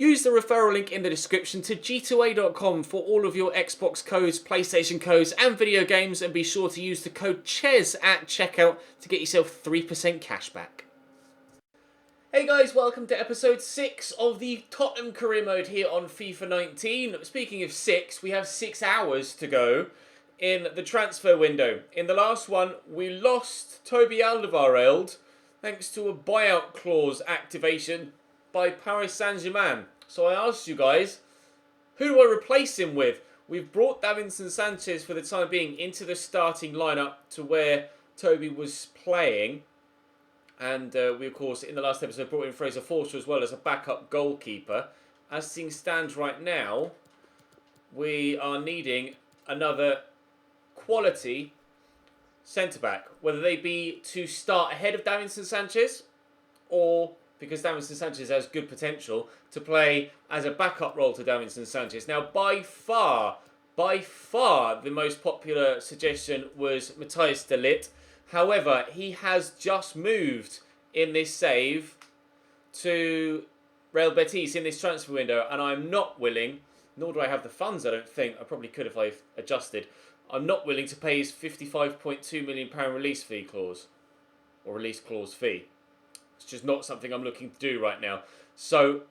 Use the referral link in the description to g2a.com for all of your Xbox codes, PlayStation codes and video games, and be sure to use the code CHES at checkout to get yourself 3% cash back. Hey guys, welcome to episode 6 of the Tottenham career mode here on FIFA 19. Speaking of 6, we have 6 hours to go in the transfer window. In the last one, we lost Toby Alderweireld thanks to a buyout clause activation by Paris Saint-Germain. So I asked you guys, who do I replace him with? We've brought Davinson Sanchez for the time being into the starting lineup to where Toby was playing. And we, of course, in the last episode brought in Fraser Forster as well as a backup goalkeeper. As things stand right now, we are needing another quality centre-back. Whether they be to start ahead of Davinson Sanchez or, because Davinson Sanchez has good potential, to play as a backup role to Davinson Sanchez. Now, by far, the most popular suggestion was Matthias de Ligt. However, he has just moved in this save to Real Betis in this transfer window, and I'm not willing, nor do I have the funds, I don't think, I probably could if I adjusted, I'm not willing to pay his £55.2 million release fee clause, or release clause fee. It's just not something I'm looking to do right now. So,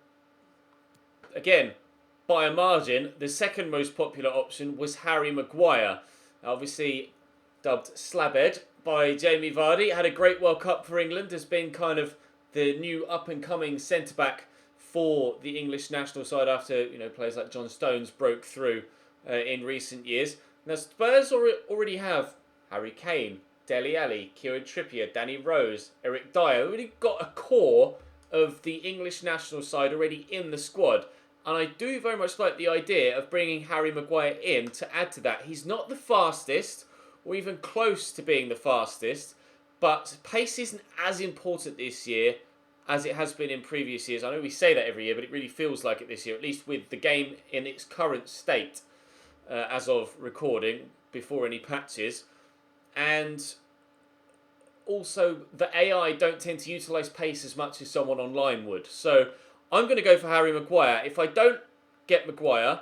again, by a margin, the second most popular option was Harry Maguire. Obviously, dubbed Slabhead by Jamie Vardy. Had a great World Cup for England. Has been kind of the new up-and-coming centre-back for the English national side after, players like John Stones broke through in recent years. Now, Spurs already have Harry Kane, Dele Alli, Kieran Trippier, Danny Rose, Eric Dyer. We've already got a core of the English national side already in the squad. And I do very much like the idea of bringing Harry Maguire in to add to that. He's not the fastest, or even close to being the fastest, but pace isn't as important this year as it has been in previous years. I know we say that every year, but it really feels like it this year, at least with the game in its current state as of recording, before any patches. And also, the AI don't tend to utilise pace as much as someone online would. So I'm going to go for Harry Maguire. If I don't get Maguire,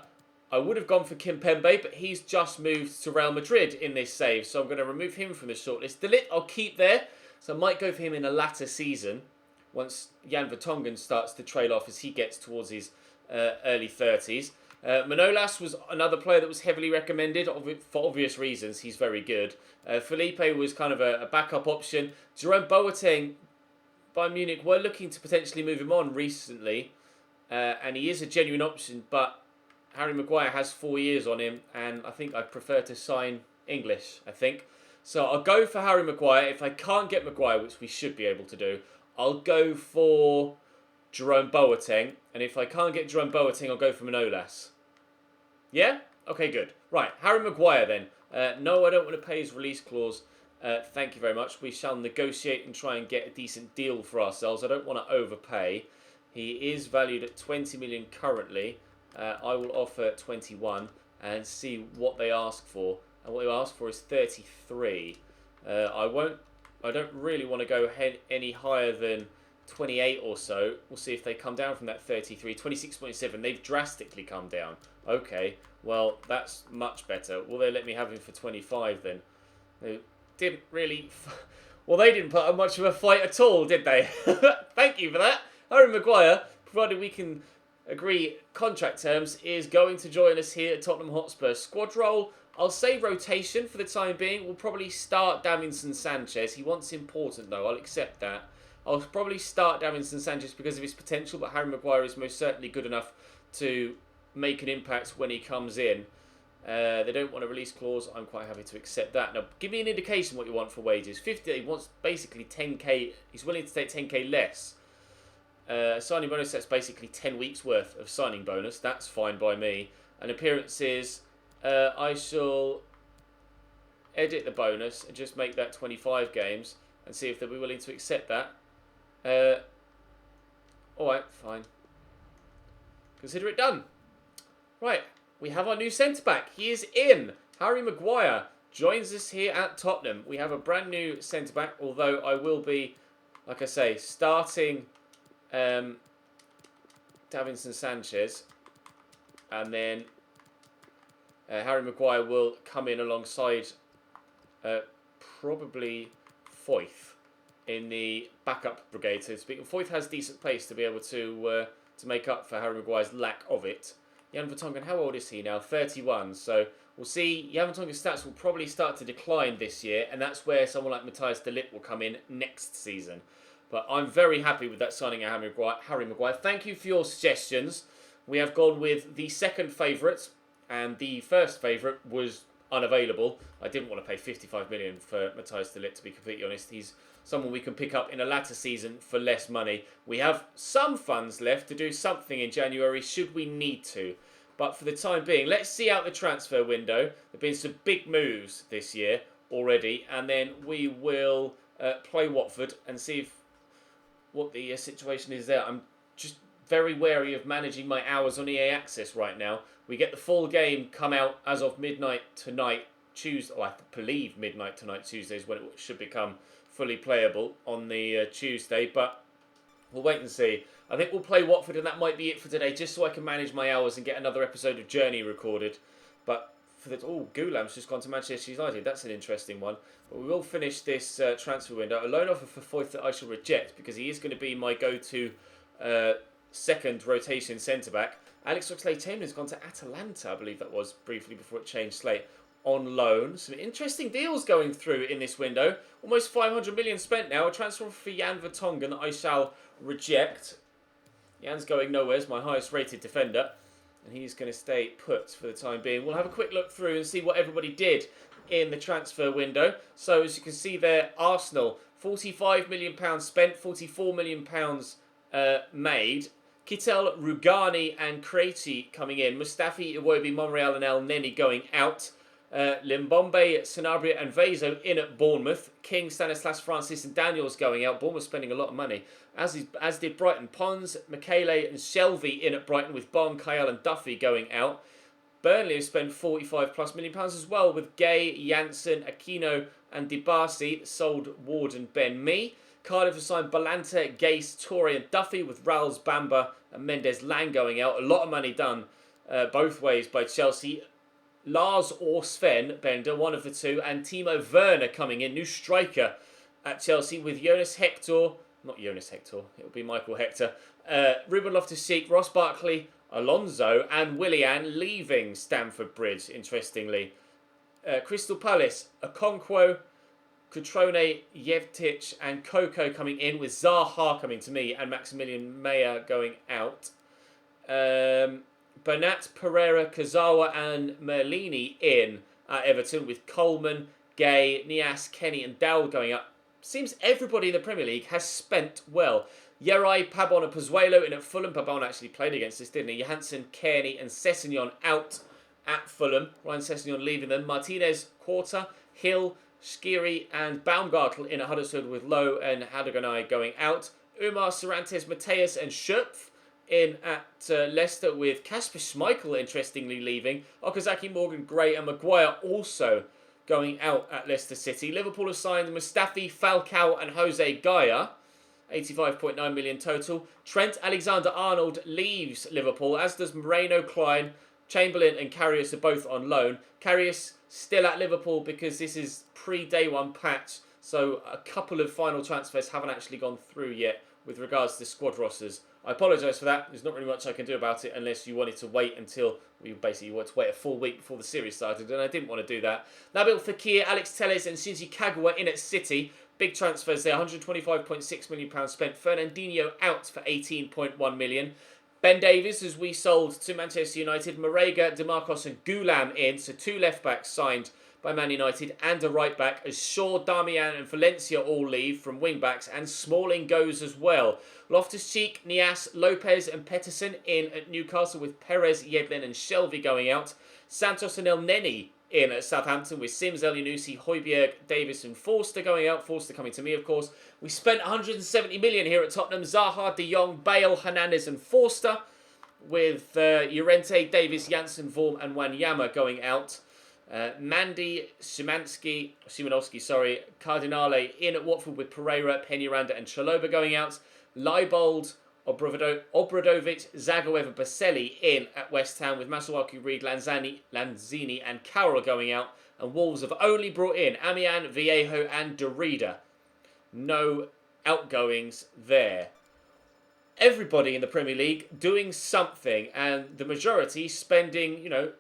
I would have gone for Kimpembe, but he's just moved to Real Madrid in this save, so I'm going to remove him from the shortlist. De Ligt I'll keep there, so I might go for him in a latter season once Jan Vertonghen starts to trail off as he gets towards his early 30s. Manolas was another player that was heavily recommended for obvious reasons. He's very good. Felipe was kind of a backup option. Jerome Boateng, Bayern Munich were looking to potentially move him on recently, and he is a genuine option, but Harry Maguire has 4 years on him, and I think I'd prefer to sign English, I think. So I'll go for Harry Maguire. If I can't get Maguire, which we should be able to do, I'll go for Jerome Boateng. And if I can't get Jerome Boateng, I'll go for Manolas. Yeah? Okay, good. Right, Harry Maguire then. No, I don't want to pay his release clause. Thank you very much. We shall negotiate and try and get a decent deal for ourselves. I don't want to overpay. He is valued at 20 million currently. I will offer 21 and see what they ask for. And what they ask for is 33. I don't really want to go any higher than 28 or so. We'll see if they come down from that 33. 26.7. They've drastically come down. Okay, well, that's much better. Will they let me have him for 25 then? They didn't really... Well, they didn't put up much of a fight at all, did they? Thank you for that. Harry Maguire, provided we can agree contract terms, is going to join us here at Tottenham Hotspur. Squad role, I'll say rotation for the time being. We'll probably start Davinson Sanchez. He wants important though, I'll accept that. I'll probably start Davinson Sanchez because of his potential, but Harry Maguire is most certainly good enough to make an impact when he comes in. They don't want a release clause. I'm quite happy to accept that. Now, give me an indication what you want for wages. 50, he wants basically 10k. He's willing to take 10k less. Signing bonus, that's basically 10 weeks worth of signing bonus. That's fine by me. And appearances, I shall edit the bonus and just make that 25 games and see if they'll be willing to accept that. Alright, fine. Consider it done. Right, we have our new centre-back. He is in. Harry Maguire joins us here at Tottenham. We have a brand new centre-back, although I will be, like I say, starting Davinson Sanchez. And then Harry Maguire will come in alongside probably Foyth in the backup brigade, so to speak. Foyth has decent pace to be able to make up for Harry Maguire's lack of it. Jan Vertonghen, how old is he now? 31. So we'll see. Jan Vertonghen's stats will probably start to decline this year, and that's where someone like Matthias de Ligt will come in next season. But I'm very happy with that signing of Harry Maguire. Thank you for your suggestions. We have gone with the second favourite, and the first favourite was unavailable. I didn't want to pay 55 million for Matthias de Ligt, to be completely honest. He's someone we can pick up in a latter season for less money. We have some funds left to do something in January should we need to. But for the time being, let's see out the transfer window. There have been some big moves this year already, and then we will play Watford and see what the situation is there. I'm just very wary of managing my hours on EA Access right now. We get the full game come out as of midnight tonight, Tuesday. Oh, I believe midnight tonight, Tuesday is when it should become fully playable on the Tuesday. But we'll wait and see. I think we'll play Watford, and that might be it for today, just so I can manage my hours and get another episode of Journey recorded. But for the Goulam's just gone to Manchester United. That's an interesting one. But we will finish this transfer window. A loan offer for Foyth that I shall reject because he is going to be my go-to second rotation centre-back. Alex Oxlade-Chamberlain has gone to Atalanta, I believe that was, briefly before it changed slate, on loan. Some interesting deals going through in this window. Almost 500 million spent now. A transfer for Jan Vertonghen that I shall reject. Jan's going nowhere as my highest rated defender, and he's going to stay put for the time being. We'll have a quick look through and see what everybody did in the transfer window. So as you can see there, Arsenal, £45 million spent, £44 million made. Kittel, Rugani and Krejci coming in. Mustafi, Iwobi, Monreal and El Neni going out. Limbombe, Sanabria and Vezo in at Bournemouth. King, Stanislas, Francis and Daniels going out. Bournemouth spending a lot of money. As did Brighton. Pons, Michele and Shelvey in at Brighton with Bon, Kyle and Duffy going out. Burnley have spent £45+ million as well with Gay, Janssen, Aquino and Dibasi. Sold Ward and Ben Mee. Cardiff have signed Balanta, Gase, Torre and Duffy with Rowles, Bamba and Mendes Lang going out. A lot of money done both ways by Chelsea. Lars or Sven Bender, one of the two, and Timo Werner coming in, new striker at Chelsea with Jonas Hector, not Jonas Hector, it'll be Michael Hector, Ruben Loftus-Cheek, Ross Barkley, Alonso and Willian leaving Stamford Bridge, interestingly. Crystal Palace, Okonkwo, Cutrone, Jevtic and Coco coming in with Zaha coming to me and Maximilian Meyer going out. Bernat, Pereira, Kazawa and Merlini in at Everton with Coleman, Gay, Nias, Kenny and Dowell going up. Seems everybody in the Premier League has spent well. Yerai, Pabon and Pozuelo in at Fulham. Pabon actually played against us, didn't he? Johansson, Kearney and Sessegnon out at Fulham. Ryan Sessegnon leaving them. Martinez, Quarter, Hill, Skiri and Baumgartel in at Huddersfield with Lowe and Hadoganai going out. Umar, Cervantes, Mateus and Schöpf in at Leicester with Kasper Schmeichel interestingly leaving. Okazaki, Morgan, Gray and Maguire also going out at Leicester City. Liverpool have signed Mustafi, Falcao and Jose Gaya. 85.9 million total. Trent Alexander-Arnold leaves Liverpool, as does Moreno, Klein, Chamberlain and Karius are both on loan. Karius still at Liverpool because this is pre-day one patch, so a couple of final transfers haven't actually gone through yet with regards to squad rosters. I apologise for that. There's not really much I can do about it unless you wanted to wait until we basically want to wait a full week before the series started, and I didn't want to do that. Nabil Fekir, Alex Telles and Shinji Kagawa in at City. Big transfers there, £125.6 million spent. Fernandinho out for £18.1 million. Ben Davies, as we sold to Manchester United. Marega, DeMarcos and Goulam in. So two left-backs signed by Man United and a right-back as Shaw, Darmian and Valencia all leave from wing-backs, and Smalling goes as well. Loftus-Cheek, Nias, Lopez and Pettersson in at Newcastle with Perez, Yedlin and Shelvey going out. Santos and El Neni in at Southampton with Sims, El Yunusi, Højbjerg, Davis and Forster going out. Forster coming to me, of course. We spent 170 million here at Tottenham. Zaha, De Jong, Bale, Hernandez and Forster with Llorente, Davis, Janssen, Vorm and Wanyama going out. Mandy, Szymanowski, Cardinale in at Watford with Pereira, Peñaranda and Chaloba going out. Leibold, Obradovic, Zagoev, Baselli in at West Ham, with Masuaku, Reed, Lanzini and Carroll going out. And Wolves have only brought in Amian, Viejo and Derrida. No outgoings there. Everybody in the Premier League doing something, and the majority spending, you know,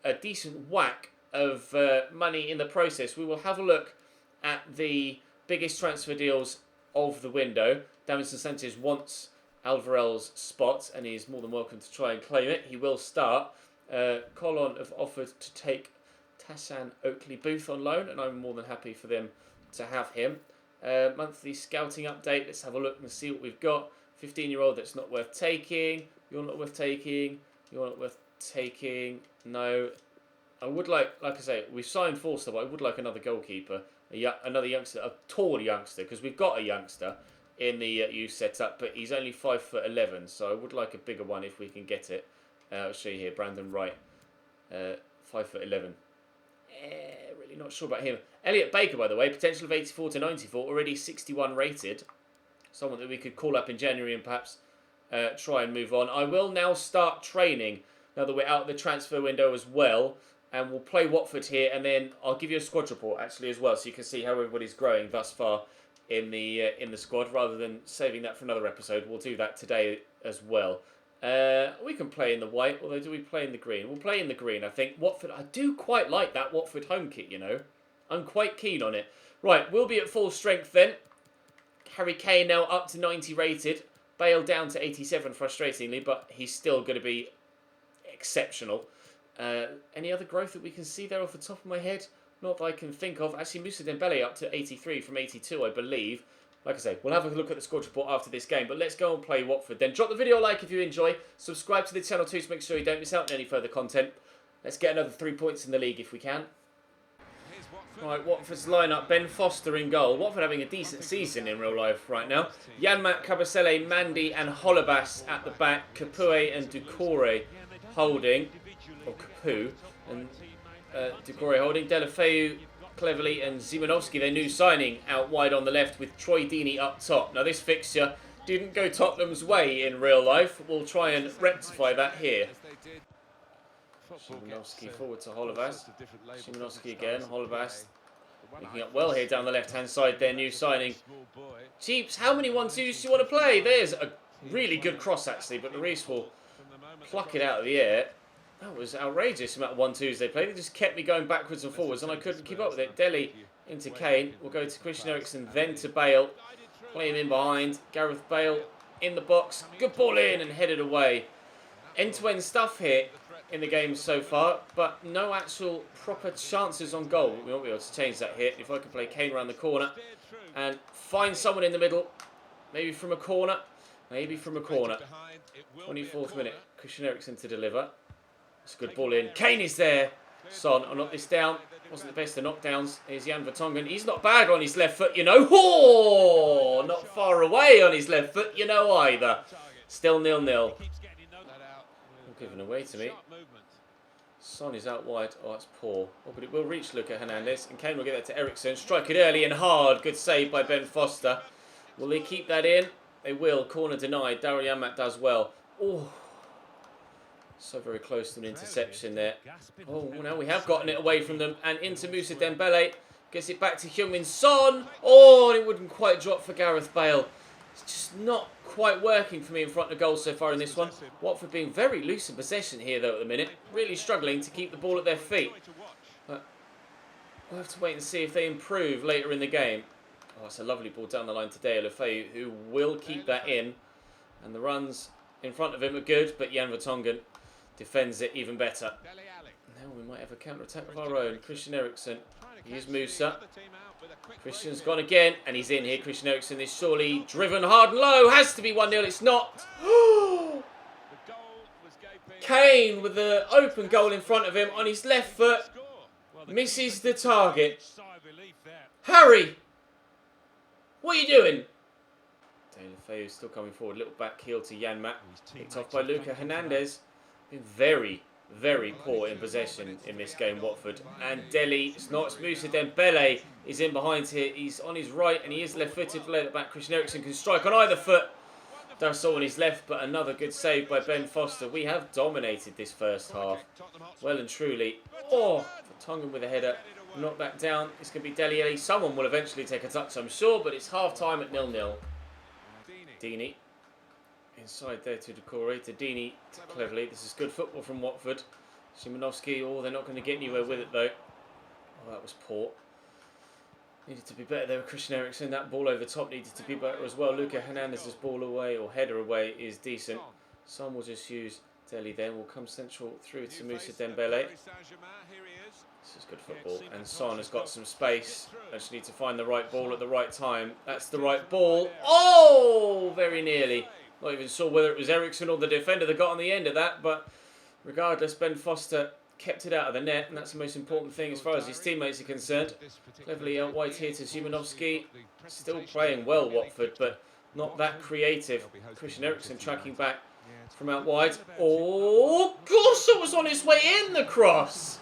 a decent whack of money in the process. We will have a look at the biggest transfer deals of the window. Davinson Sanchez wants Alderweireld's spot, and he's more than welcome to try and claim it. He will start. Colon have offered to take Tassan Oakley Booth on loan, and I'm more than happy for them to have him. Monthly scouting update. Let's have a look and see what we've got. 15-year-old that's not worth taking. You're not worth taking. You're not worth taking. No. I would like I say, we've signed Forster, but I would like another goalkeeper. Another youngster, a tall youngster, because we've got a youngster in the youth setup, but he's only 5'11", so I would like a bigger one if we can get it. I'll show you here, Brandon Wright, 5'11". Really not sure about him. Elliot Baker, by the way, potential of 84 to 94, already 61 rated. Someone that we could call up in January and perhaps try and move on. I will now start training now that we're out of the transfer window as well. And we'll play Watford here, and then I'll give you a squad report actually as well, so you can see how everybody's growing thus far in the squad. Rather than saving that for another episode, we'll do that today as well. We can play in the white, although do we play in the green? We'll play in the green, I think. Watford, I do quite like that Watford home kit, you know. I'm quite keen on it. Right, we'll be at full strength then. Harry Kane now up to 90 rated. Bale down to 87, frustratingly, but he's still going to be exceptional. Any other growth that we can see there off the top of my head? Not that I can think of. Actually, Moussa Dembele up to 83 from 82, I believe. Like I say, we'll have a look at the squad report after this game. But let's go and play Watford then. Drop the video a like if you enjoy. Subscribe to the channel too to make sure you don't miss out on any further content. Let's get another 3 points in the league if we can. Right, Watford's lineup. Ben Foster in goal. Watford having a decent season in real life right now. Janmat, Kabasele, Mandy and Holebas at the back. Capoue and Ducore holding. Or Capu. And Ducore holding. Delafeu, Cleverley and Zimanovsky, their new signing, out wide on the left with Troy Deeney up top. Now this fixture didn't go Tottenham's way in real life. We'll try and rectify that here. Zimanovsky forward to Holebas. Zimanovsky again. Holebas looking up well here down the left-hand side. Their new signing. Cheeps, how many 1-2s do you want to play? There's a really good cross actually, but Lloris will pluck it out of the air. That was outrageous the amount of 1-2s they played. It just kept me going backwards and forwards, and I couldn't keep up with it. Dele into Kane. We'll go to Christian Eriksen, then to Bale. Play him in behind. Gareth Bale in the box. Good ball in and headed away. End-to-end stuff here in the game so far, but no actual proper chances on goal. We won't be able to change that here. If I can play Kane around the corner and find someone in the middle, maybe from a corner. Maybe from a corner. 24th minute. Christian Eriksen to deliver. It's a good ball in. Kane is there. Son, I'll knock this down. Wasn't the best of knockdowns. Here's Jan Vertonghen. He's not bad on his left foot, you know. Oh, not far away on his left foot, you know, either. Still 0-0. Given away to me. Son is out wide. Oh, that's poor. Oh, but it will reach Luca Hernandez. And Kane will get that to Eriksen. Strike it early and hard. Good save by Ben Foster. Will they keep that in? They will. Corner denied. Daryl Janmat does well. Oh. So very close to an interception there. Oh, now we have gotten it away from them. And into Moussa Dembele. Gets it back to Heung-min Son. Oh, and it wouldn't quite drop for Gareth Bale. It's just not quite working for me in front of goal so far in this one. Watford being very loose in possession here, though, at the minute. Really struggling to keep the ball at their feet. But we'll have to wait and see if they improve later in the game. Oh, it's a lovely ball down the line to Delafeu, who will keep that in. And the runs in front of him are good, but Jan Vertonghen defends it even better. Now we might have a counter-attack of our own. Christian Eriksen. Here's Moussa. Christian's gone again, and he's in here. Christian Eriksen is surely driven hard and low. Has to be 1-0. It's not. Kane with the open goal in front of him on his left foot. Misses the target. Harry! What are you doing? Delafeu still coming forward. Little back heel to Janmat. Picked off by Luca Hernandez. Been very, very poor in possession in this game, Watford. And Dele, it's not Moussa Dembele, is in behind here. He's on his right and he is left-footed. Below the back, Christian Eriksen can strike on either foot. That's all on his left, but another good save by Ben Foster. We have dominated this first half. Well and truly. Oh, Tongan with a header. Knock that down. It's going to be Dele Alli. Someone will eventually take a touch, I'm sure, but it's half-time at 0-0. Deeney. Inside there to Decore, to Deeney, to Cleverley. This is good football from Watford. Szymanowski, oh, they're not going to get anywhere with it, though. Oh, that was poor. Needed to be better there with Christian Eriksen. That ball over the top needed to be better as well. Luca Hernandez's ball away, or header away, is decent. Son will just use Dele then. Will come central through to Moussa Dembele. This is good football. And Son has got some space. I just need to find the right ball at the right time. That's the right ball. Oh, very nearly. Not even sure whether it was Eriksen or the defender that got on the end of that. But regardless, Ben Foster kept it out of the net, and that's the most important thing as far as his teammates are concerned. Cleverly out wide here to Szymanowski. Still playing well, Watford, but not that creative. Christian Eriksen tracking back from out wide. Oh, gosh, it was on his way in, the cross.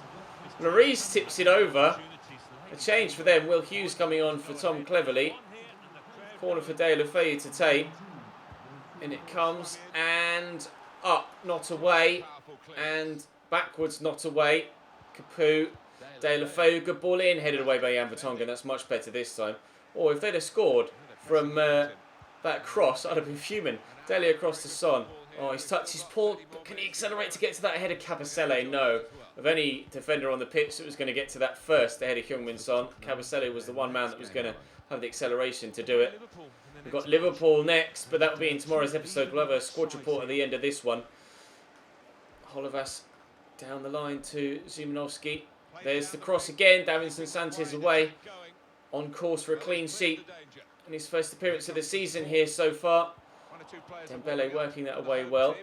Lloris tips it over. A change for them. Will Hughes coming on for Tom Cleverley. Corner for De La Feu to take. And it comes, and up, not away, and backwards, not away. Capoue, De La Feu, good ball in, headed away by Jan Vertonghen. That's much better this time. Or if they'd have scored from that cross, I'd have been fuming. Dele across to Son. Oh, his touch is poor, but can he accelerate to get to that ahead of Kabasele? No. Of any defender on the pitch that was going to get to that first ahead of Heung-min Son, Kabasele was the one man that was going to have the acceleration to do it. We've got Liverpool next, but that will be in tomorrow's episode. We'll have a squad report at the end of this one. Holovas down the line to Szymanowski. There's the cross again. Davinson Sanchez away. On course for a clean sheet. And his first appearance of the season here so far. Dembele working that away well.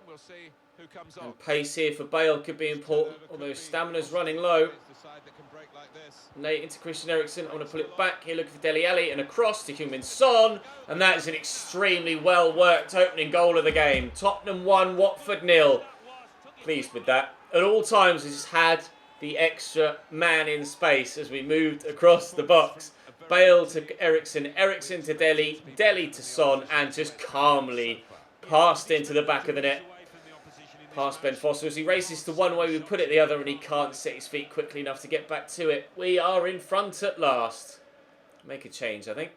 And pace here for Bale could be important, although stamina's running low. Nate into Christian Eriksen. I'm going to pull it back here, looking for Dele Alli, and across to Heung-min Son. And that is an extremely well-worked opening goal of the game. Tottenham 1, Watford 0. Pleased with that. At all times, we just had the extra man in space as we moved across the box. Bale to Eriksen, Eriksen to Dele, Dele to Son, and just calmly passed into the back of the net. Past Ben Foster as he races to one way, we put it the other, and he can't set his feet quickly enough to get back to it. We are in front at last. Make a change, I think.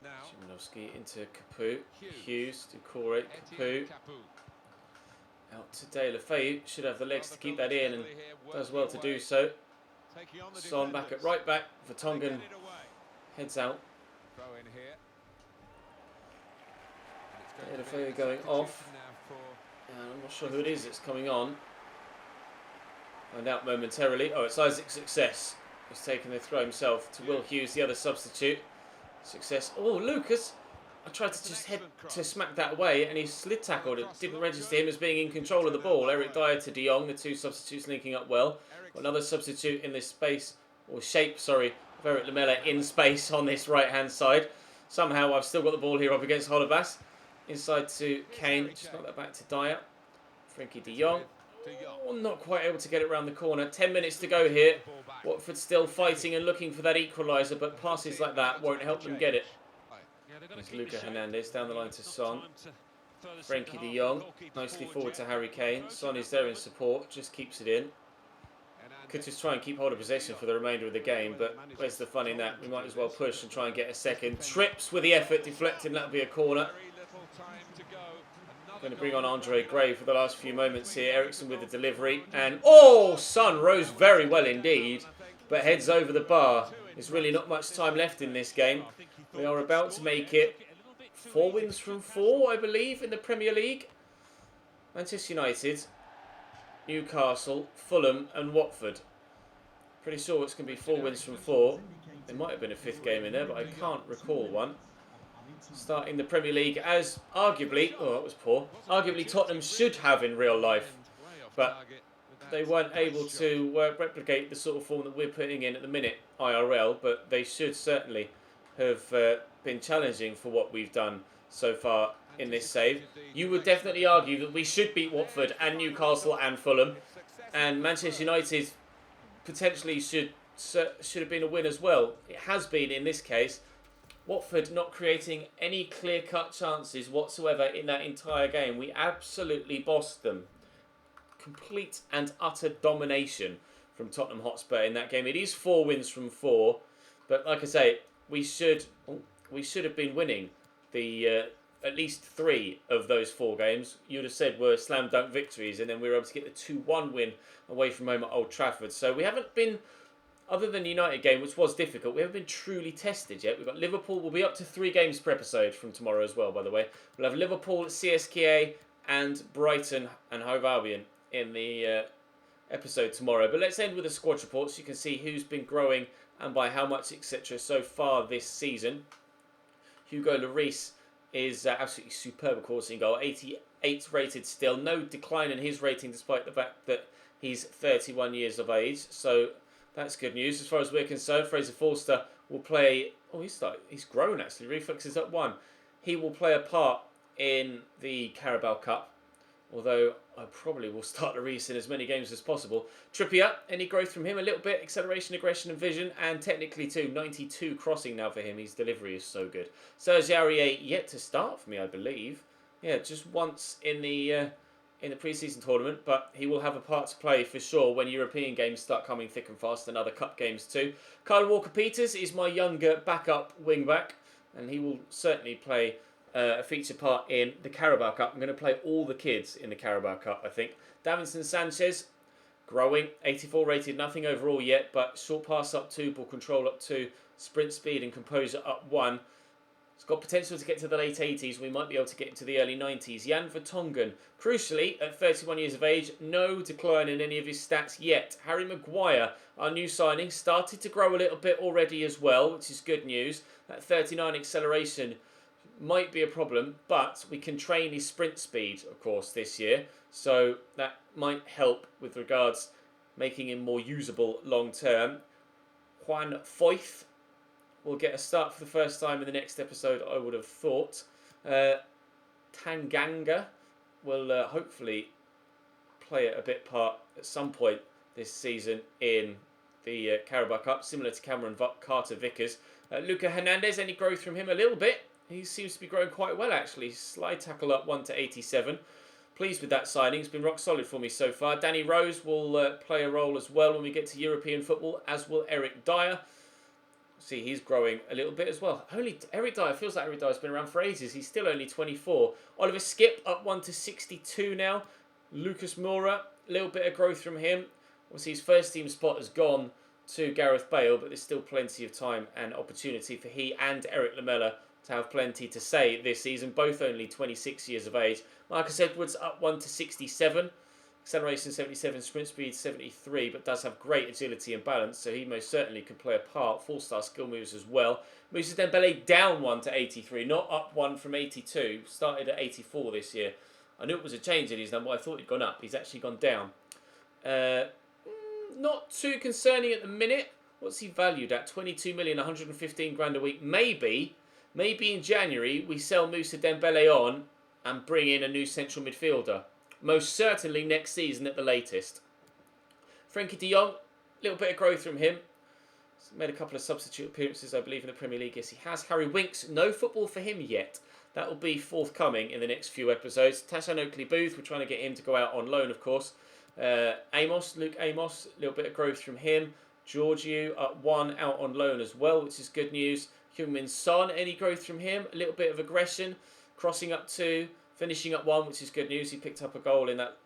Szymanowski into Capoue, Hughes to Corey, Capoue. Out to De La Feu, should have the legs to keep that in, and does well to do so. Son back at right back, Vertonghen heads out. De La Feu going off. I'm not sure who it is that's coming on. Find out momentarily. Oh, it's Isaac Success. He's taken the throw himself to Will Hughes, the other substitute. Success. Oh, Lucas. I tried to just head to smack that away, and he slid tackled. It didn't register him as being in control of the ball. Eric Dyer to De Jong, the two substitutes linking up well. Got another substitute in this space, or shape, sorry, of Eric Lamela in space on this right-hand side. Somehow I've still got the ball here up against Holovas. Inside to Kane, just knock that back to Dyer. Frankie De Jong. Oh, not quite able to get it around the corner. 10 minutes to go here. Watford still fighting and looking for that equaliser, but passes like that won't help them get it. There's Luca Hernandez down the line to Son. Frankie De Jong, nicely forward to Harry Kane. Son is there in support, just keeps it in. Could just try and keep hold of possession for the remainder of the game, but where's the fun in that? We might as well push and try and get a second. Trips with the effort, deflecting, that'll be a corner. Going to bring on Andre Gray for the last few moments here. Eriksen with the delivery, and oh, Son rose very well indeed, but heads over the bar. There's really not much time left in this game. We are about to make it 4 wins from 4, I believe, in the Premier League. Manchester United, Newcastle, Fulham and Watford. Pretty sure it's going to be 4 wins from 4. There might have been a 5th game in there, but I can't recall one. Starting the Premier League as arguably, oh that was poor, arguably Tottenham should have in real life. But they weren't able to replicate the sort of form that we're putting in at the minute, IRL, but they should certainly have been challenging for what we've done so far in this save. You would definitely argue that we should beat Watford and Newcastle and Fulham, and Manchester United potentially should have been a win as well. It has been in this case. Watford not creating any clear-cut chances whatsoever in that entire game. We absolutely bossed them. Complete and utter domination from Tottenham Hotspur in that game. It is 4 wins from 4, but like I say, we should have been winning the at least 3 of those 4 games. You'd have said were slam dunk victories, and then we were able to get the 2-1 win away from home at Old Trafford. So we haven't been, other than the United game, which was difficult, we haven't been truly tested yet. We've got Liverpool. We'll be up to 3 games per episode from tomorrow as well, by the way. We'll have Liverpool, CSKA, and Brighton and Hove Albion in the episode tomorrow. But let's end with the squad report so you can see who's been growing and by how much, etc. so far this season. Hugo Lloris is absolutely superb, of course, in goal. 88 rated still. No decline in his rating despite the fact that he's 31 years of age. So that's good news. As far as we're concerned, Fraser Forster will play... Oh, he's grown, actually. Reflexes up 1. He will play a part in the Carabao Cup, although I probably will start Lloris in as many games as possible. Trippier, any growth from him? A little bit. Acceleration, aggression and vision, and technically too. 92 crossing now for him. His delivery is so good. Serge Aurier yet to start for me, I believe. Yeah, just once in the pre-season tournament, but he will have a part to play for sure when European games start coming thick and fast, and other cup games too. Kyle Walker-Peters is my younger backup wing-back, and he will certainly play a feature part in the Carabao Cup. I'm going to play all the kids in the Carabao Cup, I think. Davinson Sanchez, growing. 84 rated, nothing overall yet, but short pass up 2, ball control up 2, sprint speed and composure up 1. It's got potential to get to the late 80s. We might be able to get into the early 90s. Jan Vertonghen, crucially, at 31 years of age, no decline in any of his stats yet. Harry Maguire, our new signing, started to grow a little bit already as well, which is good news. That 39 acceleration might be a problem, but we can train his sprint speed, of course, this year. So that might help with regards making him more usable long term. Juan Foyth will get a start for the first time in the next episode, I would have thought. Tanganga will hopefully play a bit part at some point this season in the Carabao Cup, similar to Cameron Carter-Vickers. Luca Hernandez, any growth from him? A little bit. He seems to be growing quite well, actually. Slide tackle up 1 to 87. Pleased with that signing. It's been rock solid for me so far. Danny Rose will play a role as well when we get to European football, as will Eric Dyer. See, he's growing a little bit as well. Eric Dyer, feels like Eric Dyer's been around for ages. He's still only 24. Oliver Skipp up 1 to 62 now. Lucas Moura, a little bit of growth from him. Obviously, his first team spot has gone to Gareth Bale, but there's still plenty of time and opportunity for he and Eric Lamela to have plenty to say this season, both only 26 years of age. Marcus Edwards up 1 to 67. Acceleration 77, sprint speed 73, but does have great agility and balance, so he most certainly can play a part. 4-star skill moves as well. Moussa Dembele down 1 to 83, not up 1 from 82. Started at 84 this year. I knew it was a change in his number. I thought he'd gone up. He's actually gone down. Not too concerning at the minute. What's he valued at? 22 million, 115 grand a week. Maybe in January we sell Moussa Dembele on and bring in a new central midfielder. Most certainly next season at the latest. Frenkie de Jong, a little bit of growth from him. He's made a couple of substitute appearances, I believe, in the Premier League. Yes, he has. Harry Winks, no football for him yet. That will be forthcoming in the next few episodes. Tashan Oakley-Booth, we're trying to get him to go out on loan, of course. Luke Amos, a little bit of growth from him. Georgiou up 1 out on loan as well, which is good news. Heung-min Son, any growth from him? A little bit of aggression, crossing up 2, finishing up 1, which is good news. He picked up a goal in that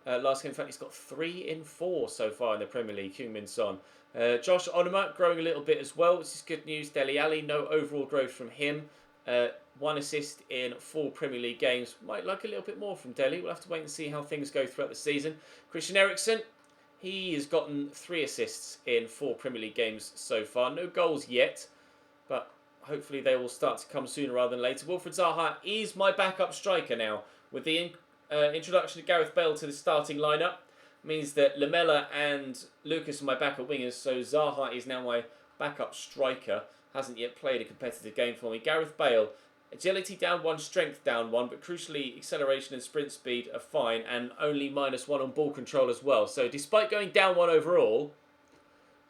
last game. In fact, he's got 3 in 4 so far in the Premier League, Heung-min Son. Josh Onuma growing a little bit as well, which is good news. Dele Alli, no overall growth from him. 1 assist in 4 Premier League games. Might like a little bit more from Dele. We'll have to wait and see how things go throughout the season. Christian Eriksen, he has gotten 3 assists in 4 Premier League games so far. No goals yet, but hopefully they will start to come sooner rather than later. Wilfried Zaha is my backup striker now. With the introduction of Gareth Bale to the starting lineup, means that Lamela and Lucas are my backup wingers, so Zaha is now my backup striker. Hasn't yet played a competitive game for me. Gareth Bale, agility down 1, strength down 1, but crucially acceleration and sprint speed are fine, and only -1 on ball control as well. So despite going down 1 overall,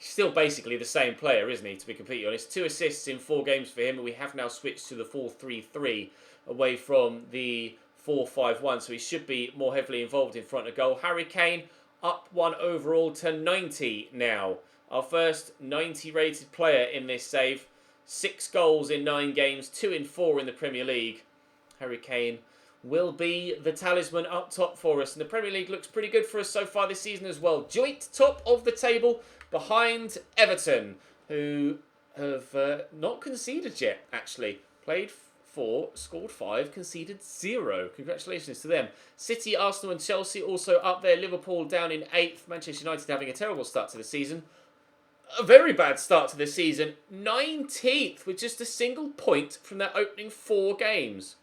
Still basically the same player, isn't he, to be completely honest? 2 assists in 4 games for him, and we have now switched to the 4-3-3 away from the 4-5-1, so he should be more heavily involved in front of goal. Harry Kane up 1 overall to 90 now. Our first 90 rated player in this save. 6 goals in 9 games, 2 in 4 in the Premier League. Harry Kane will be the talisman up top for us, and the Premier League looks pretty good for us so far this season as well. Joint top of the table behind Everton, who have not conceded yet, actually. Played 4, scored 5, conceded 0. Congratulations to them. City, Arsenal and Chelsea also up there. Liverpool down in 8th. Manchester United having a terrible start to the season. A very bad start to the season. 19th with just a single point from their opening 4 games.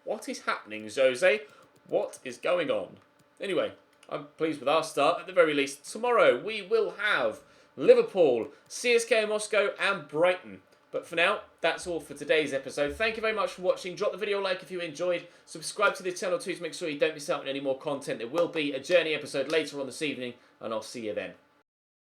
What is happening, Jose? What is going on? Anyway, I'm pleased with our start. At the very least, tomorrow we will have Liverpool, CSKA Moscow and Brighton. But for now, that's all for today's episode. Thank you very much for watching. Drop the video a like if you enjoyed. Subscribe to the channel too to make sure you don't miss out on any more content. There will be a Journey episode later on this evening, and I'll see you then.